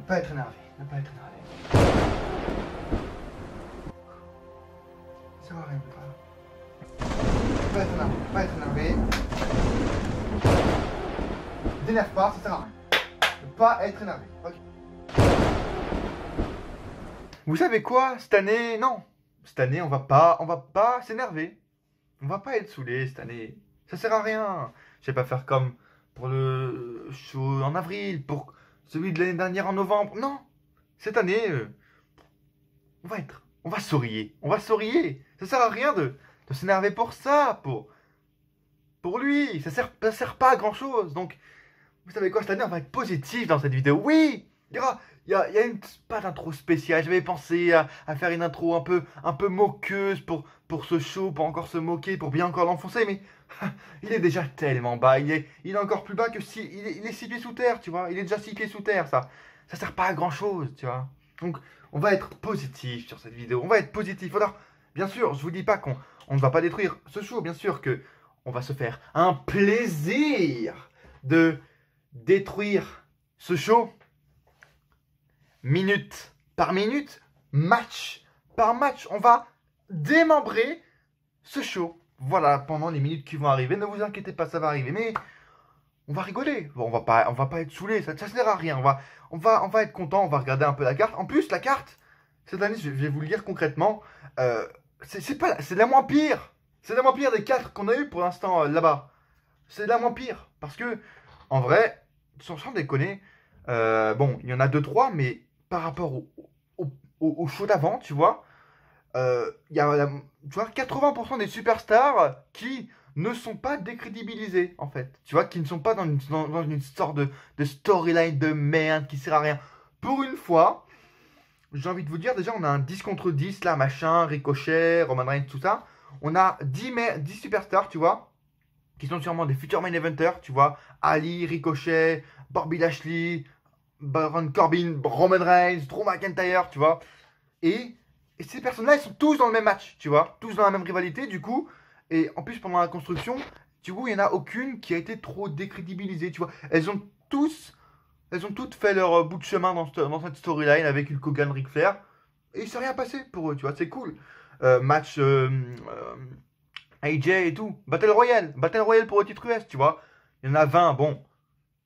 Ne pas être énervé, ne pas être énervé. Ça sert à rien, pas. Ne pas être énervé, ne pas être énervé. T'énerve pas, ça sert à rien. Ne pas être énervé. Ok. Vous savez quoi, cette année, non. Cette année, on va pas s'énerver. On va pas être saoulé cette année. Ça sert à rien. Je vais pas faire comme pour le show en avril, pour celui de l'année dernière en novembre. Non. Cette année, on va sourire. On va sourire. Ça sert à rien de s'énerver pour ça, pour lui. Ça sert pas à grand chose. Donc, vous savez quoi, cette année, on va être positif dans cette vidéo. Oui, il y a une, pas d'intro spéciale. J'avais pensé à faire une intro un peu moqueuse pour ce show, pour encore se moquer, pour bien encore l'enfoncer, mais il est déjà tellement bas. Il est encore plus bas que si. Il est 6 pieds sous terre, tu vois. Il est déjà 6 pieds sous terre, ça. Ça sert pas à grand chose, tu vois. Donc, on va être positif sur cette vidéo. On va être positif. Alors, bien sûr, je vous dis pas qu'on ne va pas détruire ce show. Bien sûr que on va se faire un plaisir de détruire ce show minute par minute, match par match. On va démembrer ce show. Voilà, pendant les minutes qui vont arriver. Ne vous inquiétez pas, ça va arriver. Mais on va rigoler. Bon, on va pas être saoulé. Ça sert à rien. On va être content. On va regarder un peu la carte. En plus, la carte, cette année, je vais vous le dire concrètement. C'est la moins pire. C'est la moins pire des 4 qu'on a eu pour l'instant là-bas. C'est la moins pire. Parce que, en vrai, sans déconner, bon, il y en a 2-3, mais par rapport au show d'avant, tu vois, il y a tu vois, 80% des superstars qui ne sont pas décrédibilisés, en fait. Tu vois, qui ne sont pas dans une sorte de storyline de merde qui sert à rien. Pour une fois, j'ai envie de vous dire, déjà, on a un 10 contre 10, là, machin, Ricochet, Roman Reigns, tout ça. On a 10 superstars, tu vois, qui sont sûrement des futurs main eventers, tu vois. Ali, Ricochet, Bobby Lashley, Baron Corbin, Roman Reigns, Drew McIntyre, tu vois. Et ces personnes-là, ils sont tous dans le même match, tu vois. Tous dans la même rivalité, du coup. Et en plus, pendant la construction, du coup, il n'y en a aucune qui a été trop décrédibilisée, tu vois. Elles ont toutes fait leur bout de chemin dans cette storyline avec Hulk Hogan, Ric Flair. Et il ne s'est rien passé pour eux, tu vois. C'est cool. Match AJ et tout. Battle Royale pour le titre US, tu vois. Il y en a 20, bon.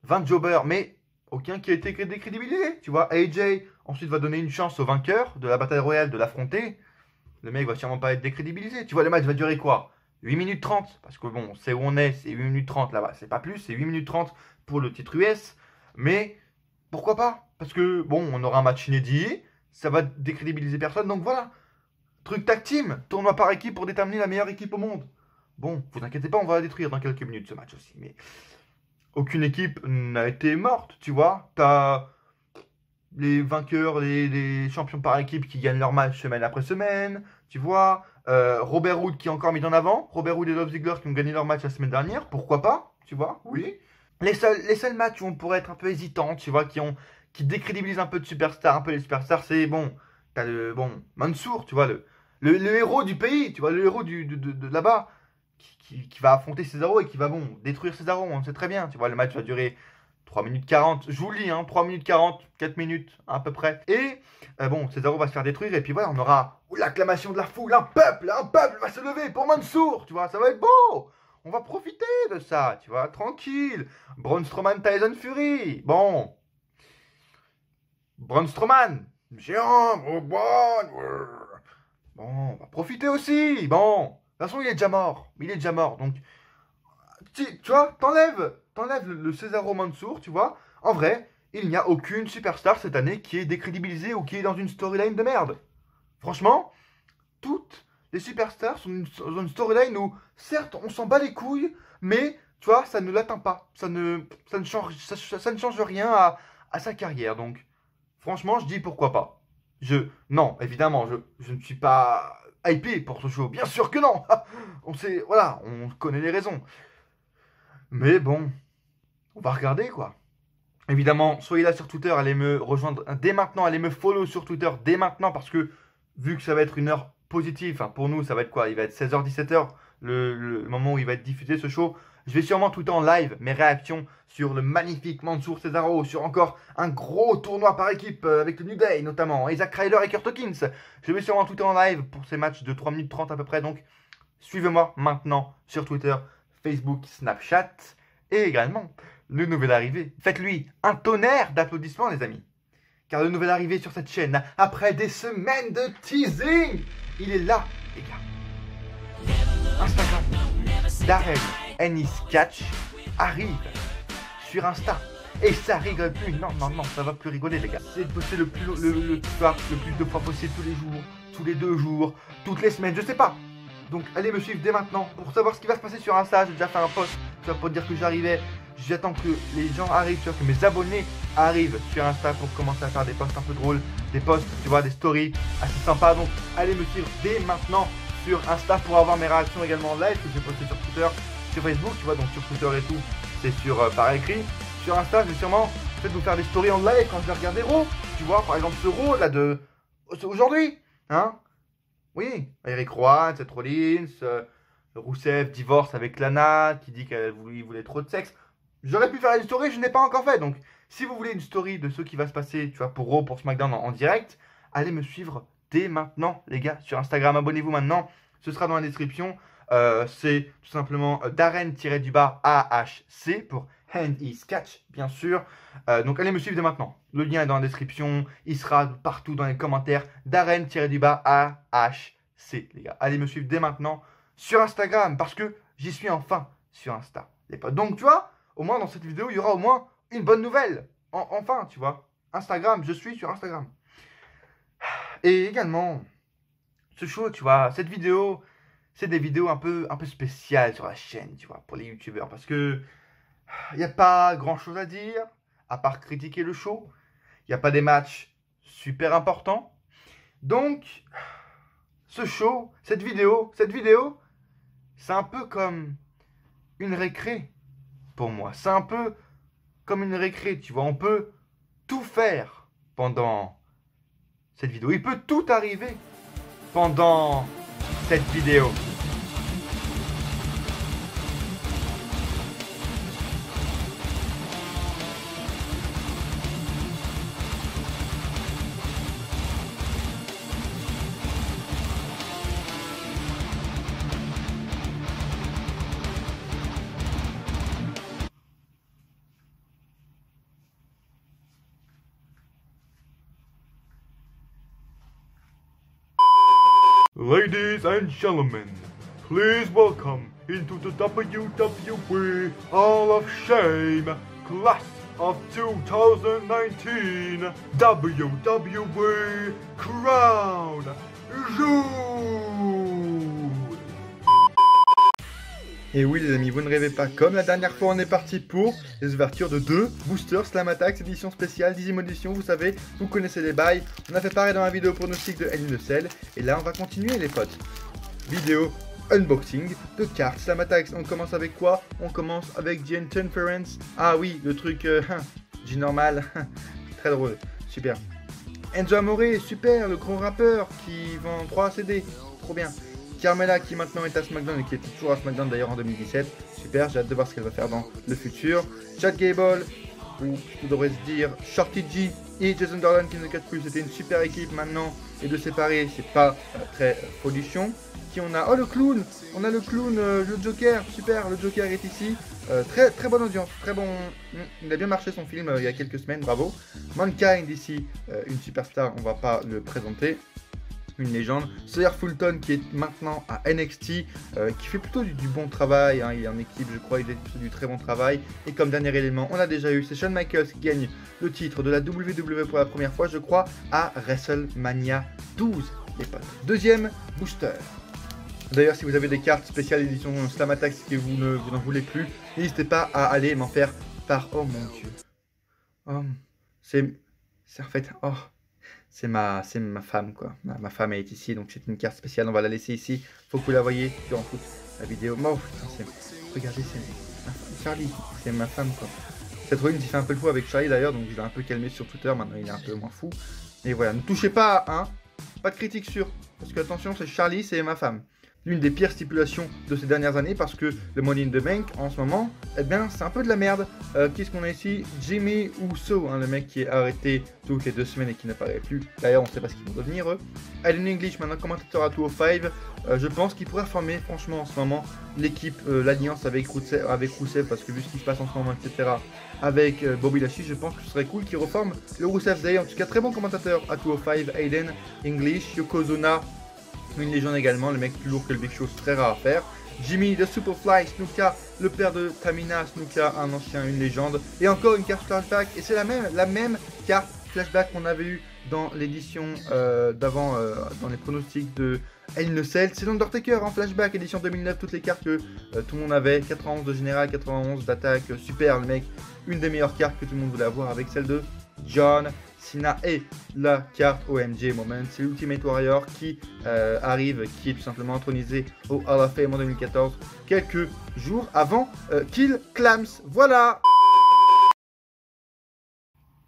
20 jobbers, mais aucun qui a été décrédibilisé, tu vois. AJ, ensuite, va donner une chance au vainqueur de la Battle Royale de l'affronter. Le mec va sûrement pas être décrédibilisé. Tu vois, le match va durer quoi? 8 minutes 30. Parce que bon, c'est où on est, c'est 8 minutes 30 là-bas. C'est pas plus, c'est 8 minutes 30 pour le titre US. Mais pourquoi pas? Parce que bon, on aura un match inédit. Ça va décrédibiliser personne. Donc voilà. Truc tag team. Tournoi par équipe pour déterminer la meilleure équipe au monde. Bon, vous inquiétez pas, on va la détruire dans quelques minutes ce match aussi. Mais aucune équipe n'a été morte, tu vois. T'as les vainqueurs, les champions par équipe qui gagnent leur match semaine après semaine, tu vois. Robert Roode qui est encore mis en avant. Robert Roode et Dolph Ziggler qui ont gagné leur match la semaine dernière. Pourquoi pas, tu vois, oui. Les seuls matchs où on pourrait être un peu hésitant, tu vois, qui décrédibilisent un peu de superstars, un peu les superstars, c'est bon. T'as Mansour, tu vois, le héros du pays, tu vois, le héros de là-bas, qui va affronter Cesaro et qui va, détruire Cesaro, on sait très bien, tu vois, le match va durer 3 minutes 40, je vous le dis, 3 minutes 40, 4 minutes à peu près. Et Cesaro va se faire détruire et puis voilà, on aura l'acclamation de la foule, un peuple va se lever pour Mansour, tu vois, ça va être beau. On va profiter de ça, tu vois, tranquille. Braun Strowman, Tyson Fury, bon. Braun Strowman, géant, Braun. Bon, on va profiter aussi, bon. De toute façon, il est déjà mort, donc tu vois, t'enlèves le Cesaro Mansour, tu vois. En vrai, il n'y a aucune superstar cette année qui est décrédibilisée ou qui est dans une storyline de merde. Franchement, toutes les superstars sont dans une storyline où, certes, on s'en bat les couilles, mais, tu vois, ça ne l'atteint pas. Ça ne change rien à sa carrière. Donc, franchement, je dis pourquoi pas. Non, évidemment, je ne suis pas hypé pour ce show. Bien sûr que non. Voilà, on connaît les raisons. Mais bon, on va regarder quoi. Évidemment, soyez là sur Twitter, allez me rejoindre dès maintenant, allez me follow sur Twitter dès maintenant parce que vu que ça va être une heure positive, pour nous ça va être quoi? Il va être 16h-17h le moment où il va être diffusé ce show. Je vais sûrement tweeter en live mes réactions sur le magnifique Mansour Cesaro, sur encore un gros tournoi par équipe avec le New Day notamment, Zack Ryder et Kurt Hawkins. Je vais sûrement tweeter en live pour ces matchs de 3 minutes 30 à peu près. Donc suivez-moi maintenant sur Twitter, Facebook, Snapchat et également le nouvel arrivé. Faites-lui un tonnerre d'applaudissements les amis. Car le nouvel arrivé sur cette chaîne, après des semaines de teasing, il est là les gars. Instagram, Darren Ennis Catch arrive sur Insta. Et ça rigole plus, non, ça va plus rigoler les gars. C'est de poster le plus de fois possible tous les jours, tous les 2 jours, toutes les semaines, je sais pas. Donc allez me suivre dès maintenant pour savoir ce qui va se passer sur Insta. J'ai déjà fait un post, tu vois, pour dire que j'arrivais. J'attends que les gens arrivent, tu vois, que mes abonnés arrivent sur Insta pour commencer à faire des posts un peu drôles, des posts, tu vois, des stories assez sympas. Donc allez me suivre dès maintenant sur Insta pour avoir mes réactions également en live que j'ai posté sur Twitter, sur Facebook, tu vois, donc sur Twitter et tout, c'est sur par écrit. Sur Insta, je vais sûrement peut-être vous faire des stories en live quand je vais regarder Raw, tu vois, par exemple ce Raw là de aujourd'hui, hein. Oui, Eric Rowan, Seth Rollins, Rousseff divorce avec Lana, qui dit qu'il voulait trop de sexe. J'aurais pu faire une story, je n'ai pas encore fait. Donc, si vous voulez une story de ce qui va se passer, tu vois, pour Raw, pour SmackDown en direct, allez me suivre dès maintenant, les gars, sur Instagram. Abonnez-vous maintenant, ce sera dans la description. C'est tout simplement Darren-AHC pour Hand is Catch, bien sûr. Donc, allez me suivre dès maintenant. Le lien est dans la description. Il sera partout dans les commentaires. Darren-AHC, les gars. Allez me suivre dès maintenant sur Instagram parce que j'y suis enfin sur Insta, les potes. Donc, tu vois, au moins dans cette vidéo, il y aura au moins une bonne nouvelle. Enfin, tu vois. Instagram, je suis sur Instagram. Et également, ce show, tu vois, cette vidéo, c'est des vidéos un peu spéciales sur la chaîne, tu vois, pour les youtubeurs. Parce que il n'y a pas grand chose à dire, à part critiquer le show. Il n'y a pas des matchs super importants. Donc, ce show, cette vidéo, c'est un peu comme une récré pour moi. C'est un peu comme une récré, tu vois. On peut tout faire pendant cette vidéo. Il peut tout arriver pendant cette vidéo. Ladies and gentlemen, please welcome into the WWE Hall of Shame Class of 2019 WWE Crown Jewel. Et oui les amis, vous ne rêvez pas, comme la dernière fois on est parti pour les ouvertures de 2 boosters Slam Attacks édition spéciale, 10e édition, vous savez, vous connaissez les bails. On a fait pareil dans la vidéo pronostic de Hell in a Cell, et là on va continuer les potes. Vidéo unboxing de cartes Slam Attacks. On commence avec quoi? On commence avec The Interference. Ah oui, le truc G normal, très drôle, super. Enzo Amore, super, le grand rappeur qui vend 3 CD, trop bien. Carmella qui maintenant est à SmackDown et qui était toujours à SmackDown d'ailleurs en 2017. Super, j'ai hâte de voir ce qu'elle va faire dans le futur. Chad Gable, ou je devrais se dire Shorty G et Jason Dorlan qui ne cassent plus. C'était une super équipe maintenant. Et de séparer, c'est pas très folichon. Qui on a? Oh le clown. On a le clown, le Joker. Super, le Joker est ici. Très bonne audience, très bon. Il a bien marché son film il y a quelques semaines, bravo. Mankind ici, une superstar, on va pas le présenter. Une légende. Sawyer Fulton qui est maintenant à NXT, qui fait plutôt du bon travail, hein. Il est en équipe, je crois, il fait plutôt du très bon travail. Et comme dernier élément, on a déjà eu, c'est Shawn Michaels qui gagne le titre de la WWE pour la première fois, je crois, à WrestleMania 12, les potes. Deuxième booster. D'ailleurs, si vous avez des cartes spéciales édition Slam Attacks que vous n'en voulez plus, n'hésitez pas à aller m'en faire part. Oh mon dieu. Oh, c'est en fait, oh. C'est ma femme quoi, ma femme est ici donc c'est une carte spéciale, on va la laisser ici, faut que vous la voyez durant toute la vidéo. Oh, regardez, c'est Charlie, c'est ma femme quoi. Cette fois il fait un peu le fou avec Charlie d'ailleurs, donc je l'ai un peu calmé sur Twitter, maintenant il est un peu moins fou. Et voilà, ne touchez pas, hein, pas de critique sur, parce que attention c'est Charlie, c'est ma femme. l'une des pires stipulations de ces dernières années parce que le Money in the Bank en ce moment, eh bien c'est un peu de la merde. Qu'est-ce qu'on a ici? Jimmy Uso, hein, le mec qui est arrêté toutes les 2 semaines et qui n'apparaît plus. D'ailleurs on ne sait pas ce qu'ils vont devenir eux. Aiden English, maintenant commentateur à 205. Je pense qu'il pourrait former franchement en ce moment l'équipe, l'alliance avec Rousseff parce que vu ce qui se passe en ce moment, etc. Avec Bobby Lashley, je pense que ce serait cool qu'il reforme le Rousseff Day. En tout cas très bon commentateur à 205, Aiden English, Yokozuna. Une légende également, le mec plus lourd que le Big Show, c'est très rare à faire. Jimmy, le Superfly, Snuka, le père de Tamina, Snuka, un ancien, une légende. Et encore une carte flashback, et c'est la même carte flashback qu'on avait eu dans l'édition d'avant, dans les pronostics de Hell in a Cell. C'est l'Undertaker en flashback, édition 2009, toutes les cartes que tout le monde avait. 91 de général, 91 d'attaque, super le mec. Une des meilleures cartes que tout le monde voulait avoir avec celle de John Cena et la carte OMG Moment, c'est l'Ultimate Warrior qui arrive, qui est tout simplement intronisé au Hall of Fame en 2014, quelques jours avant qu'il clams. Voilà.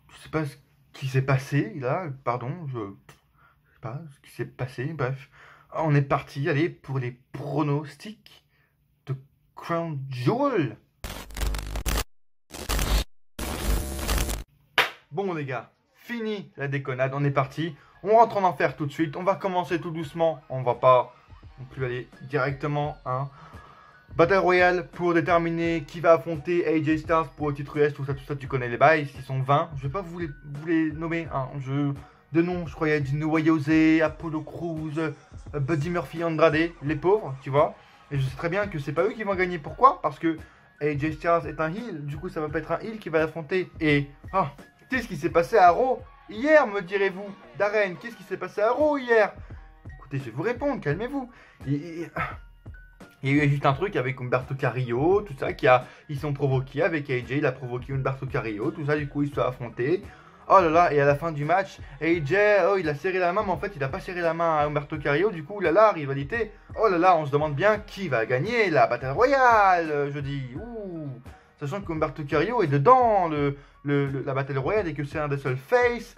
Je sais pas ce qui s'est passé là, pardon, je sais pas ce qui s'est passé, bref. On est parti, allez, pour les pronostics de Crown Jewel. Bon les gars, fini la déconnade, on est parti. On rentre en enfer tout de suite. On va commencer tout doucement. On va pas non plus aller directement. Hein. Battle Royale pour déterminer qui va affronter AJ Styles pour le titre US. Tout ça, tu connais les bails. Ils sont 20. Je vais pas vous les nommer. Hein. De nom, je croyais Dino Wayose, Apollo Crews, Buddy Murphy, Andrade. Les pauvres, tu vois. Et je sais très bien que c'est pas eux qui vont gagner. Pourquoi? Parce que AJ Styles est un heel. Du coup, ça va pas être un heel qui va l'affronter. Et... ah, qu'est-ce qui s'est passé à Raw hier, me direz-vous? Darren, qu'est-ce qui s'est passé à Raw hier? Écoutez, je vais vous répondre, calmez-vous. Il y a eu juste un truc avec Humberto Carrillo, tout ça, ils sont provoqués avec AJ, il a provoqué Humberto Carrillo, tout ça, du coup, ils se sont affrontés. Oh là là, et à la fin du match, AJ, oh, il a serré la main, mais en fait, il n'a pas serré la main à Humberto Carrillo, du coup, là là, rivalité. Oh là là, on se demande bien qui va gagner la Battle Royale, je dis. Ouh. Sachant que Humberto Carrillo est dedans la Battle Royale et que c'est un des seuls face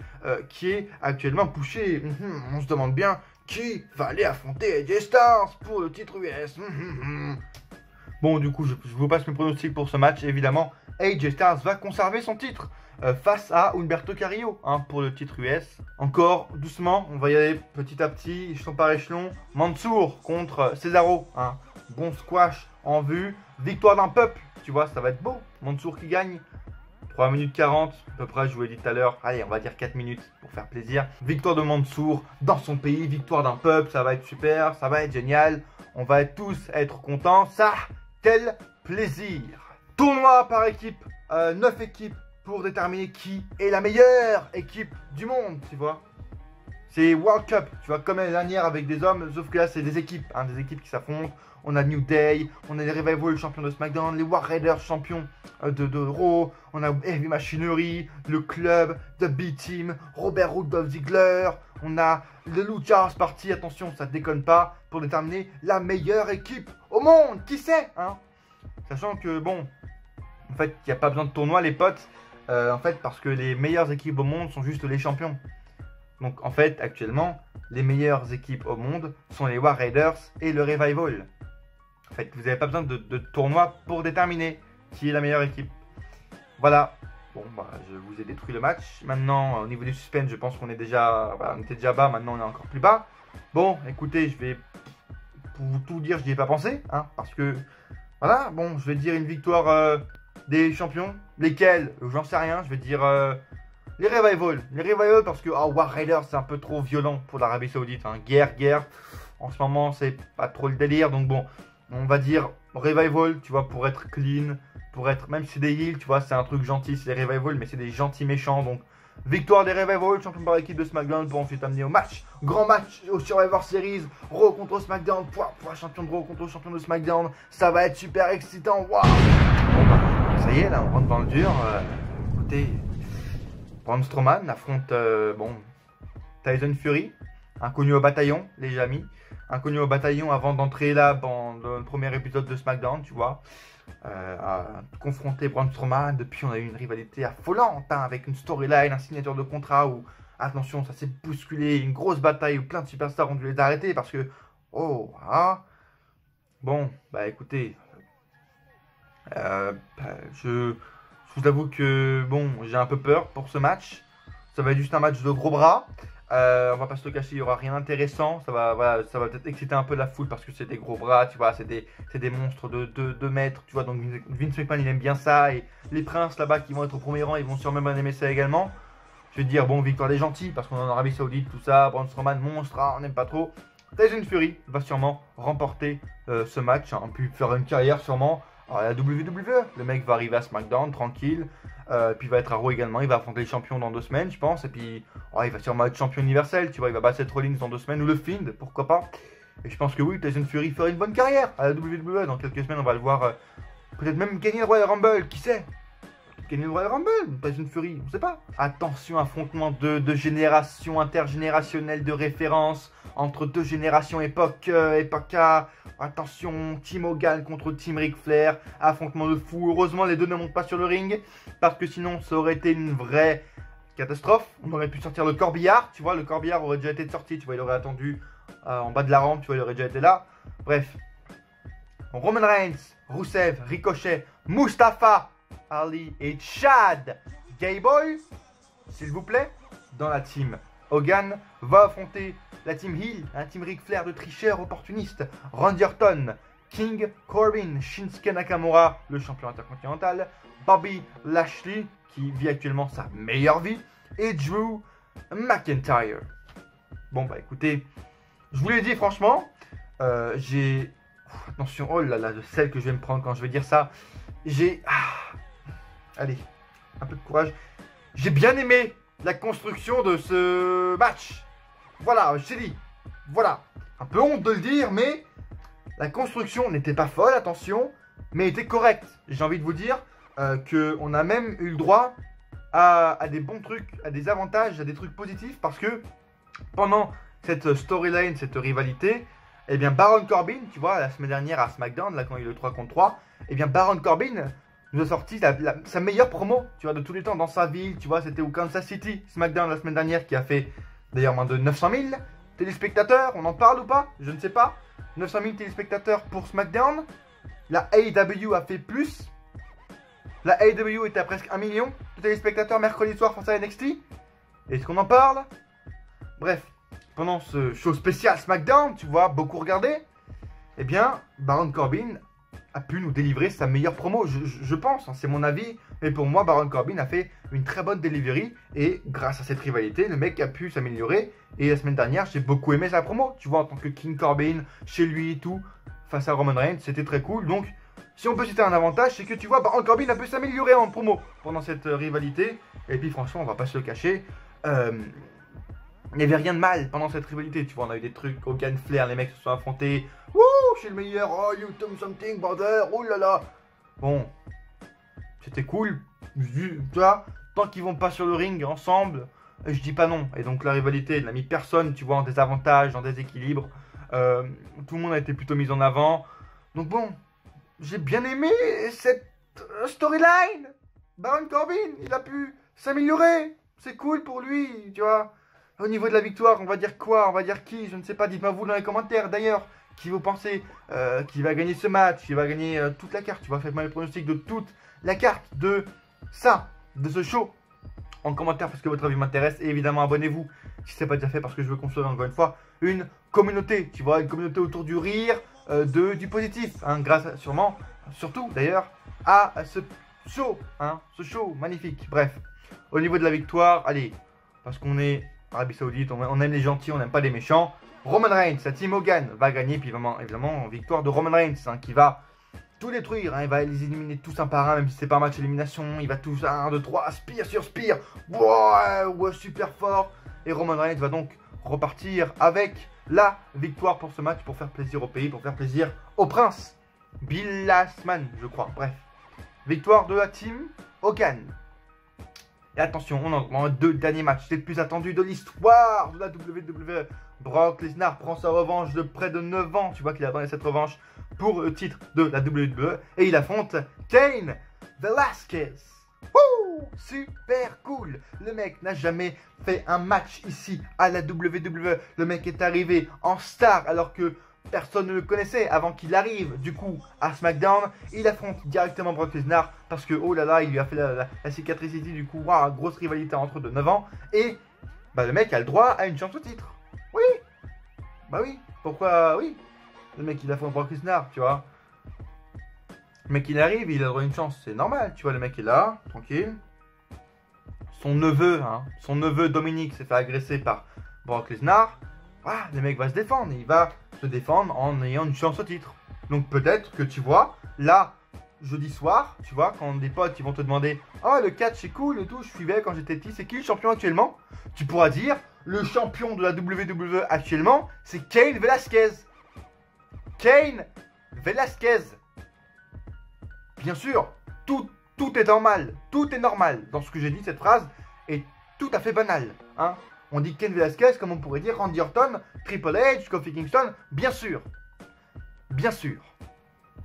qui est actuellement pushé. On se demande bien qui va aller affronter AJ Styles pour le titre US. Bon, du coup, je vous passe mes pronostics pour ce match. Évidemment, AJ Styles va conserver son titre face à Humberto Carrillo pour le titre US. Encore doucement, on va y aller petit à petit, échelon par échelon. Mansour contre Cesaro. Bon squash en vue. Victoire d'un peuple. Tu vois, ça va être beau. Mansour qui gagne. 3 minutes 40, à peu près, je vous l'ai dit tout à l'heure. Allez, on va dire 4 minutes pour faire plaisir. Victoire de Mansour dans son pays, victoire d'un peuple, ça va être super, ça va être génial. On va tous être contents, ça, quel plaisir. Tournoi par équipe, 9 équipes pour déterminer qui est la meilleure équipe du monde, tu vois. C'est World Cup, tu vois, comme l'année dernière avec des hommes, sauf que là, c'est des équipes qui s'affrontent. On a New Day, on a les Revival champions de SmackDown, les War Raiders champions de Raw, on a Heavy Machinery, le club, The B-Team, Robert Rudolph Ziggler, on a le Lucha House Party, attention, ça déconne pas, pour déterminer la meilleure équipe au monde, qui c'est, hein? Sachant que, bon, en fait, il n'y a pas besoin de tournoi, les potes, en fait, parce que les meilleures équipes au monde sont juste les champions. Donc, en fait, actuellement, les meilleures équipes au monde sont les War Raiders et le Revival. En fait, vous n'avez pas besoin de tournoi pour déterminer qui est la meilleure équipe. Voilà. Bon, bah, je vous ai détruit le match. Maintenant, au niveau du suspense, je pense qu'on est déjà... Voilà, on était déjà bas, maintenant on est encore plus bas. Bon, écoutez, je vais... Pour vous tout dire, je n'y ai pas pensé. Parce que... Voilà, bon, je vais dire une victoire des champions. Lesquels? J'en sais rien. Je vais dire... les Revival. Les Revival parce que... War Raiders, c'est un peu trop violent pour l'Arabie Saoudite. Guerre. En ce moment, c'est pas trop le délire. Donc bon... On va dire Revival, tu vois, pour être clean, pour être, même si c'est des heals, tu vois, c'est un truc gentil, c'est des Revival, mais c'est des gentils méchants, donc victoire des Revival, champion par l'équipe de SmackDown, pour ensuite amener au match, grand match au Survivor Series, Raw contre SmackDown, champion de Raw contre champion de SmackDown, ça va être super excitant, waouh. Ça y est, là, on rentre dans le dur, écoutez, Braun Strowman affronte, Tyson Fury, inconnu au bataillon, les amis. Inconnu au bataillon avant d'entrer là dans le premier épisode de SmackDown, tu vois. À confronter Braun Strowman. Depuis, on a eu une rivalité affolante avec une storyline, un signature de contrat où, attention, ça s'est bousculé, une grosse bataille où plein de superstars ont dû les arrêter parce que, Bon, bah écoutez, je vous avoue que bon, j'ai un peu peur pour ce match. Ça va être juste un match de gros bras. On va pas se le cacher, il y aura rien d'intéressant. Voilà, ça va peut-être exciter un peu la foule parce que c'est des gros bras, tu vois, c'est des monstres de 2 mètres, tu vois. Donc Vince McMahon, il aime bien ça. Et les princes là-bas qui vont être au premier rang, ils vont sûrement aimer ça également. Je vais te dire, bon, victoire des gentils parce qu'on est en Arabie Saoudite, tout ça. Braun Strowman, monstre, on n'aime pas trop. Tyson Fury va sûrement remporter ce match, hein, puis faire une carrière sûrement à la WWE. Le mec va arriver à SmackDown tranquille, puis il va être à Raw également. Il va affronter les champions dans 2 semaines, je pense. Et puis il va sûrement être champion universel, tu vois. Il va battre Seth Rollins dans 2 semaines ou le Fiend, pourquoi pas. Et je pense que oui, Tyson Fury fera une bonne carrière à la WWE. Dans quelques semaines, on va le voir peut-être même gagner le Royal Rumble, qui sait. Gagner le Royal Rumble, Tyson Fury, on sait pas. Attention, affrontement de génération intergénérationnelle de référence entre 2 générations époque A. Attention, Team Hogan contre Team Ric Flair, affrontement de fou. Heureusement, les deux ne montent pas sur le ring parce que sinon, ça aurait été une vraie catastrophe. On aurait pu sortir le corbillard, tu vois, le corbillard aurait déjà été sorti, tu vois, il aurait attendu en bas de la rampe, tu vois, il aurait déjà été là. Bref, Roman Reigns, Rusev, Ricochet, Mustafa Ali et Chad Gable, s'il vous plaît, dans la team Hogan, va affronter la team Heel, la team Ric Flair de tricheurs opportunistes, Randy Orton, King Corbin, Shinsuke Nakamura, le champion intercontinental, Bobby Lashley, qui vit actuellement sa meilleure vie, et Drew McIntyre. Bon bah écoutez, je vous l'ai dit franchement, j'ai... Attention, oh là là, de celle que je vais me prendre quand je vais dire ça. J'ai... allez, un peu de courage. J'ai bien aimé la construction de ce match. Voilà, je t'ai dit. Voilà. Un peu honte de le dire, mais la construction n'était pas folle, attention, mais était correcte. J'ai envie de vous dire qu'on a même eu le droit à des bons trucs, à des avantages, à des trucs positifs, parce que pendant cette storyline, cette rivalité, eh bien Baron Corbin, tu vois, la semaine dernière à SmackDown, là quand il y a eu le 3 contre 3, eh bien Baron Corbin nous a sorti sa meilleure promo, tu vois, de tous les temps dans sa ville, tu vois, c'était au Kansas City, SmackDown la semaine dernière qui a fait d'ailleurs moins de 900 000 téléspectateurs, on en parle ou pas? Je ne sais pas. 900 000 téléspectateurs pour SmackDown. La AEW a fait plus. La AEW était à presque 1 million de téléspectateurs mercredi soir face à NXT. Est-ce qu'on en parle? Bref, pendant ce show spécial SmackDown, tu vois, beaucoup regardé, eh bien, Baron Corbin a pu nous délivrer sa meilleure promo, je pense, hein, c'est mon avis. Mais pour moi, Baron Corbin a fait une très bonne delivery. Et grâce à cette rivalité, le mec a pu s'améliorer. Et la semaine dernière, j'ai beaucoup aimé sa promo. Tu vois, en tant que King Corbin, chez lui et tout, face à Roman Reigns, c'était très cool. Donc, si on peut citer un avantage, c'est que tu vois, Baron Corbin a pu s'améliorer en promo pendant cette rivalité. Et puis franchement, on va pas se le cacher. Il n'y avait rien de mal pendant cette rivalité. Tu vois, on a eu des trucs, Hogan, Flair, les mecs se sont affrontés. Wouh, je suis le meilleur. Oh, you tell me something, brother. Oh là là. Bon, c'était cool. Tu vois, tant qu'ils vont pas sur le ring ensemble, je dis pas non. Et donc la rivalité n'a mis personne, tu vois, en désavantage, en déséquilibre. Tout le monde a été plutôt mis en avant. Donc bon, j'ai bien aimé cette storyline. Baron Corbin, il a pu s'améliorer. C'est cool pour lui, tu vois. Au niveau de la victoire, on va dire quoi? On va dire qui? Je ne sais pas, dites-moi vous dans les commentaires. D'ailleurs, qui vous pensez qui va gagner ce match, qui va gagner toute la carte. Tu vois, faites-moi les pronostics de toute la carte de ça, de ce show, en commentaire parce que votre avis m'intéresse. Et évidemment, abonnez-vous si ce n'est pas déjà fait parce que je veux construire encore une fois une communauté. Tu vois, une communauté autour du rire, du positif. Hein, grâce sûrement, surtout d'ailleurs, à ce show. Hein, ce show magnifique. Bref, au niveau de la victoire, allez, parce qu'on est Arabie Saoudite, on aime les gentils, on n'aime pas les méchants. Roman Reigns, sa team Hogan va gagner, puis évidemment, victoire de Roman Reigns, hein, qui va tout détruire, hein, il va les éliminer tous un par un, même si c'est pas un match élimination, il va tous 1, 2, 3, spear sur spear, ouais, super fort. Et Roman Reigns va donc repartir avec la victoire pour ce match, pour faire plaisir au pays, pour faire plaisir au prince, Bill Lasman, je crois, bref. Victoire de la team Hogan. Et attention, on entre dans le 2 derniers matchs, c'est le plus attendu de l'histoire de la WWE. Brock Lesnar prend sa revanche de près de 9 ans. Tu vois qu'il attendait cette revanche pour le titre de la WWE. Et il affronte Cain Velasquez. Wouh, super cool. Le mec n'a jamais fait un match ici à la WWE. Le mec est arrivé en star alors que personne ne le connaissait avant qu'il arrive du coup à SmackDown. Il affronte directement Brock Lesnar parce que oh là là, il lui a fait la cicatricité du coup. Waouh, grosse rivalité entre eux de 9 ans. Et bah, le mec a le droit à une chance au titre. Oui. Bah oui. Pourquoi oui. Le mec il affronte Brock Lesnar, tu vois. Le mec il arrive, il a le droit à une chance. C'est normal, tu vois. Le mec est là, tranquille. Son neveu Dominique s'est fait agresser par Brock Lesnar. Ah, le mec va se défendre. Il va se défendre en ayant une chance au titre. Donc peut-être que tu vois, là, jeudi soir, tu vois, quand des potes ils vont te demander oh, le catch c'est cool et tout, je suivais quand j'étais petit, c'est qui le champion actuellement? Tu pourras dire le champion de la WWE actuellement, c'est Cain Velasquez. Cain Velasquez. Bien sûr, tout est normal. Tout est normal dans ce que j'ai dit. Cette phrase est tout à fait banale. Hein. On dit Cain Velasquez comme on pourrait dire Randy Orton, Triple H, Kofi Kingston. Bien sûr. Bien sûr.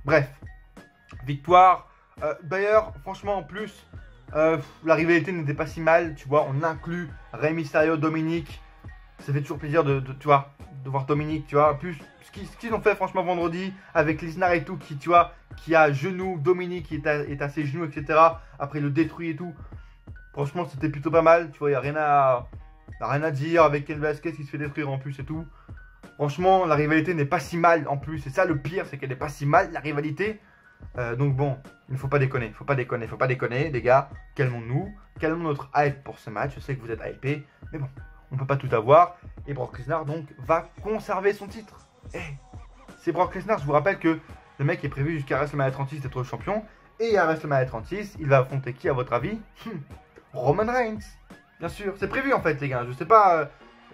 Bref. Victoire. D'ailleurs, franchement, en plus, la rivalité n'était pas si mal. Tu vois, on inclut Rey Mysterio, Dominique. Ça fait toujours plaisir tu vois, de voir Dominique. Tu vois, en plus, ce qu'ils ont fait franchement vendredi avec Lesnar et tout, tu vois, qui a genou, Dominique qui est à ses genoux, etc. Après le détruit et tout. Franchement, c'était plutôt pas mal. Tu vois, il n'y a rien à dire avec Cain Velasquez qui se fait détruire en plus et tout. Franchement, la rivalité n'est pas si mal en plus. C'est ça le pire, c'est qu'elle n'est pas si mal, la rivalité. Donc bon, il ne faut pas déconner. Faut pas déconner, les gars. Calmons-nous. Calmons notre hype pour ce match. Je sais que vous êtes hypés. Mais bon, on ne peut pas tout avoir. Et Brock Lesnar, donc, va conserver son titre. C'est Brock Lesnar. Je vous rappelle que le mec est prévu jusqu'à WrestleMania 36 d'être champion. Et à WrestleMania 36, il va affronter qui à votre avis? Roman Reigns. Bien sûr, c'est prévu en fait les gars. Je sais pas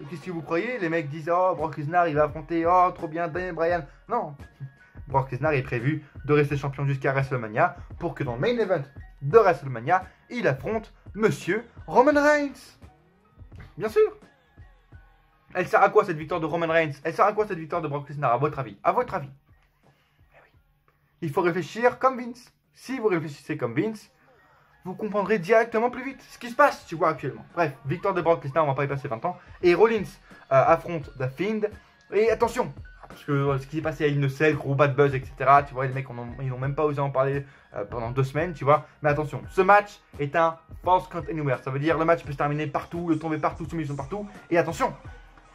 qu'est-ce que vous croyez. Les mecs disent oh Brock Lesnar il va affronter oh trop bien Daniel Bryan. Non. Brock Lesnar est prévu de rester champion jusqu'à WrestleMania pour que dans le main event de WrestleMania, il affronte Monsieur Roman Reigns. Bien sûr. Elle sert à quoi cette victoire de Roman Reigns? Elle sert à quoi cette victoire de Brock Lesnar à votre avis? À votre avis? Il faut réfléchir comme Vince. Si vous réfléchissez comme Vince, vous comprendrez directement plus vite ce qui se passe, tu vois, actuellement. Bref, victoire de Brock Lesnar, on va pas y passer 20 ans. Et Rollins affronte The Fiend. Et attention, parce que ce qui s'est passé à In Cell, gros bad buzz, etc. Tu vois, les mecs, ils n'ont même pas osé en parler pendant 2 semaines, tu vois. Mais attention, ce match est un false count anywhere. Ça veut dire le match peut se terminer partout, le tomber partout, soumission partout. Et attention,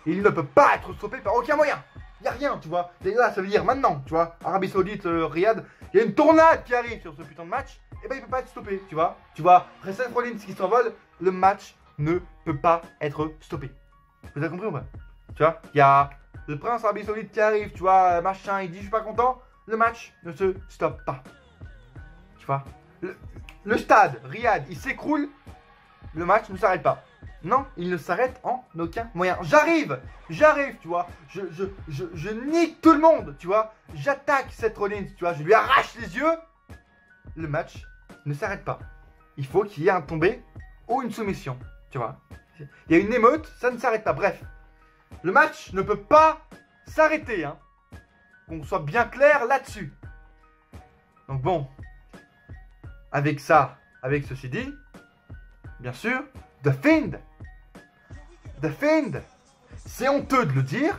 il ne peut pas être stoppé par aucun moyen. Il n'y a rien, tu vois. Et là, ça veut dire maintenant, tu vois. Arabie Saoudite, Riyad, il y a une tornade qui arrive sur ce putain de match. Et ben il ne peut pas être stoppé, tu vois. Tu vois, Seth Rollins qui s'envole, le match ne peut pas être stoppé. Vous avez compris ou pas? Tu vois, il y a le prince Arabie Saoudite qui arrive, tu vois, machin, il dit je suis pas content. Le match ne se stoppe pas. Tu vois, le stade, Riyad, il s'écroule. Le match ne s'arrête pas. Non, il ne s'arrête en aucun moyen. J'arrive, tu vois. Je nique tout le monde, tu vois. J'attaque Seth Rollins, tu vois. Je lui arrache les yeux. Le match ne s'arrête pas. Il faut qu'il y ait un tombé ou une soumission, tu vois. Il y a une émeute, ça ne s'arrête pas. Bref, le match ne peut pas s'arrêter, hein. Qu'on soit bien clair là-dessus. Donc bon, avec ceci dit, bien sûr, The Fiend, c'est honteux de le dire,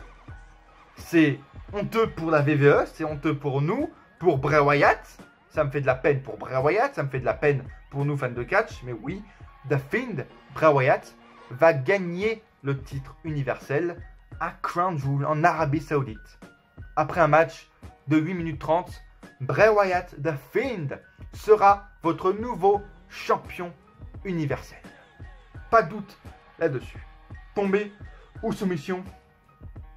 c'est honteux pour la WWE, c'est honteux pour nous, pour Bray Wyatt, ça me fait de la peine pour Bray Wyatt, ça me fait de la peine pour nous fans de catch, mais oui, The Fiend, Bray Wyatt, va gagner le titre universel à Crown Jewel en Arabie Saoudite. Après un match de 8 minutes 30, Bray Wyatt, The Fiend, sera votre nouveau champion universel. Pas de doute là-dessus. Tombé ou soumission.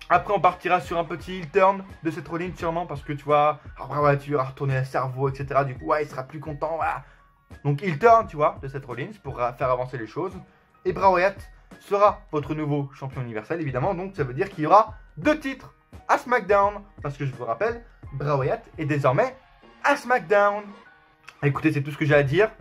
Après, on partira sur un petit heel turn de cette Rollins sûrement parce que tu vois, après, ouais, tu vas retourner le cerveau, etc. Du coup, ouais, il sera plus content. Voilà. Donc, heel turn, tu vois, de cette Rollins pour faire avancer les choses. Et Bray Wyatt sera votre nouveau champion universel, évidemment. Donc, ça veut dire qu'il y aura 2 titres à SmackDown. Parce que je vous rappelle, Bray Wyatt est désormais à SmackDown. Écoutez, c'est tout ce que j'ai à dire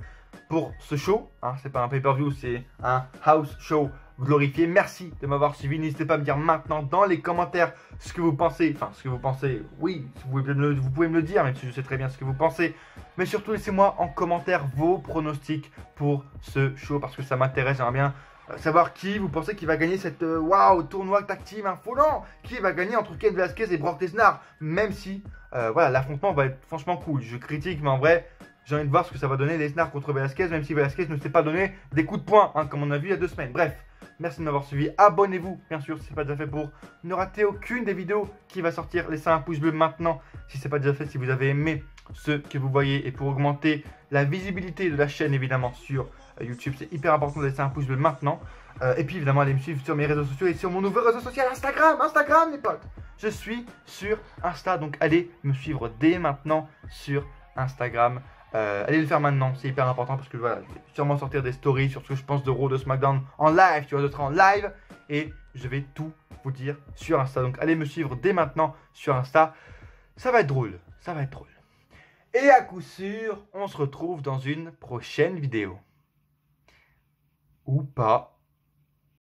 pour ce show. Hein, c'est pas un pay-per-view, c'est un house show glorifié. Merci de m'avoir suivi. N'hésitez pas à me dire maintenant dans les commentaires ce que vous pensez. Enfin, ce que vous pensez, oui, vous pouvez me le dire, même si je sais très bien ce que vous pensez. Mais surtout, laissez-moi en commentaire vos pronostics pour ce show parce que ça m'intéresse. J'aimerais bien savoir qui vous pensez qui va gagner cette waouh tournoi tag team affolant. Qui va gagner entre Cain Velasquez et Brock Lesnar. Même si voilà, l'affrontement va être franchement cool. Je critique, mais en vrai, j'ai envie de voir ce que ça va donner Lesnar contre Velasquez. Même si Velasquez ne s'est pas donné des coups de poing, hein, comme on a vu il y a 2 semaines. Bref, merci de m'avoir suivi. Abonnez-vous, bien sûr, si ce n'est pas déjà fait, pour ne rater aucune des vidéos qui va sortir. Laissez un pouce bleu maintenant si ce n'est pas déjà fait, si vous avez aimé ce que vous voyez. Et pour augmenter la visibilité de la chaîne, évidemment, sur YouTube, c'est hyper important de laisser un pouce bleu maintenant. Et puis évidemment, allez me suivre sur mes réseaux sociaux et sur mon nouveau réseau social Instagram. Instagram, les potes. Je suis sur Insta, donc allez me suivre dès maintenant sur Instagram. Allez le faire maintenant, c'est hyper important parce que voilà, je vais sûrement sortir des stories sur ce que je pense de Raw, de SmackDown en live, tu vois, d'autres en live. Et je vais tout vous dire sur Insta. Donc allez me suivre dès maintenant sur Insta. Ça va être drôle, ça va être drôle. Et à coup sûr, on se retrouve dans une prochaine vidéo. Ou pas.